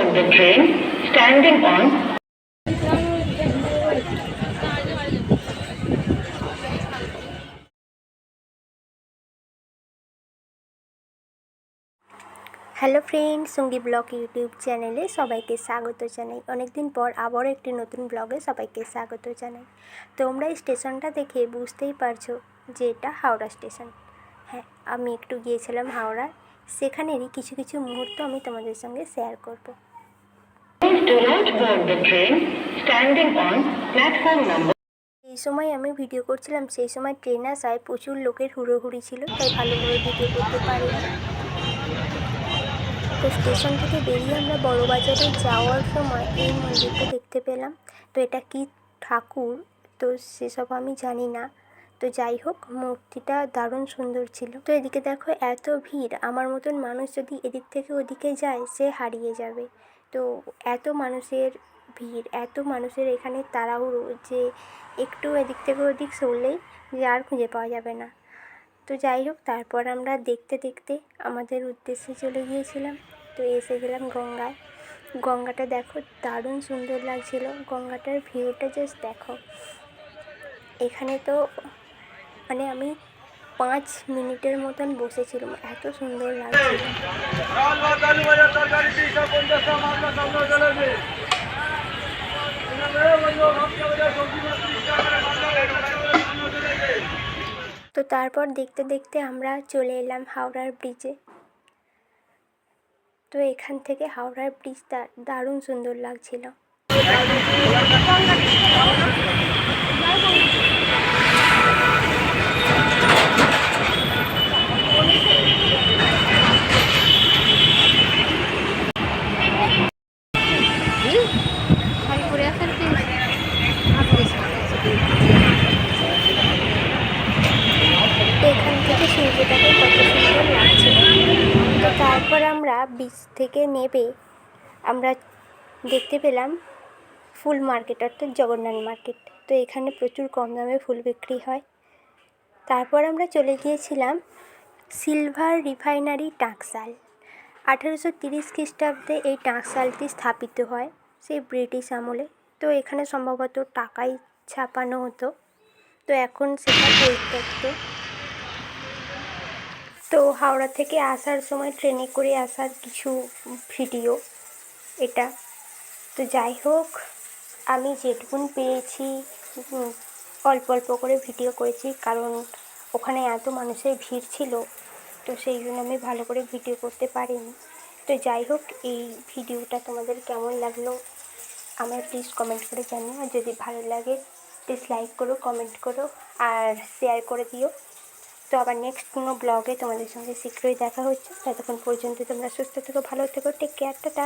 board the train standing on. Hello friend, সঙ্গী blog YouTube চ্যানেলে সবাইকে স্বাগত জানাই। অনেক দিন পর আবারও একটি নতুন ব্লগে সবাইকে স্বাগত জানাই। তোমরা এই স্টেশনটা দেখে বুঝতেই পারছো যে এটা হাওড়া স্টেশন। হ্যাঁ, আমি একটু গিয়েছিলাম হাওড়া, সেখানেরই কিছু কিছু মুহূর্ত আমি তোমাদের সঙ্গে শেয়ার করব। এই সময় আমি ভিডিও করছিলাম, সেই সময় ট্রেন আসায় প্রচুর লোকের হুড়োহুড়ি ছিল, তাই ভালোভাবে ভিডিও করতে পারিনি। তো স্টেশন থেকে বেরিয়ে আমরা বড়বাজারে যাওয়ার সময় এই মন্দিরটা দেখতে পেলাম। তো এটা কি ঠাকুর তো সেসব আমি জানি না, তো যাই হোক মূর্তিটা দারুণ সুন্দর ছিল। তো এদিকে দেখো এত ভিড়, আমার মতন মানুষ যদি এদিক থেকে ওদিকে যায় সে হারিয়ে যাবে। তো এত মানুষের ভিড়, এত মানুষের এখানে তাড়াহুড়ো যে একটু এদিক থেকে ওদিক সরলেই যে আর খুঁজে পাওয়া যাবে না। তো যাই হোক তারপর আমরা দেখতে দেখতে আমাদের উদ্দেশ্যে চলে গিয়েছিলাম। তো এসে গেলাম গঙ্গায়। গঙ্গাটা দেখো দারুণ সুন্দর লাগছিল, গঙ্গাটার ভিউটা জাস্ট দেখো। এখানে তো মানে আমি 5 মিনিটের মতন বসেছিলাম, এত সুন্দর লাগছিল। তো তারপর দেখতে দেখতে আমরা চলে এলাম হাওড়ার ব্রিজে। তো এখান থেকে হাওড়ার ব্রিজটা দারুণ সুন্দর লাগছিল। এখান থেকে সূর্যটাকে কত সুন্দর লাগছে। তো তারপর আমরা বিচ থেকে নেমে আমরা দেখতে পেলাম ফুল মার্কেট, অর্থাৎ জগন্নাথ মার্কেট। তো এখানে প্রচুর কম দামে ফুল বিক্রি হয়। তারপর আমরা চলে গিয়েছিলাম সিলভার রিফাইনারি টাকশাল। 1830 খ্রিস্টাব্দে এই টাকশালটি স্থাপিত হয়, সেই ব্রিটিশ আমলে। তো এখানে সম্ভবত টাকাই ছাপানো হতো, তো এখন সেটা পরিত্যক্ত। তো হাওড়া থেকে আসার সময় ট্রেনে করে আসার কিছু ভিডিও এটা। তো যাই হোক আমি যেটুকুন পেয়েছি অল্প অল্প করে ভিডিও করেছি, কারণ ওখানে এত মানুষের ভিড় ছিল, তো সেই জন্য আমি ভালো করে ভিডিও করতে পারিনি। তো যাই হোক এই ভিডিওটা তোমাদের কেমন লাগলো আমার প্লিজ কমেন্ট করে জানিও, আর যদি ভালো লাগে প্লিজ লাইক করো, কমেন্ট করো আর শেয়ার করে দিও। তো আবার নেক্সট কোনো ব্লগে তোমাদের সঙ্গে শীঘ্রই দেখা হচ্ছে। ততক্ষণ পর্যন্ত তোমরা সুস্থ থেকো, ভালো থেকো, টেক কেয়ার, টাটা।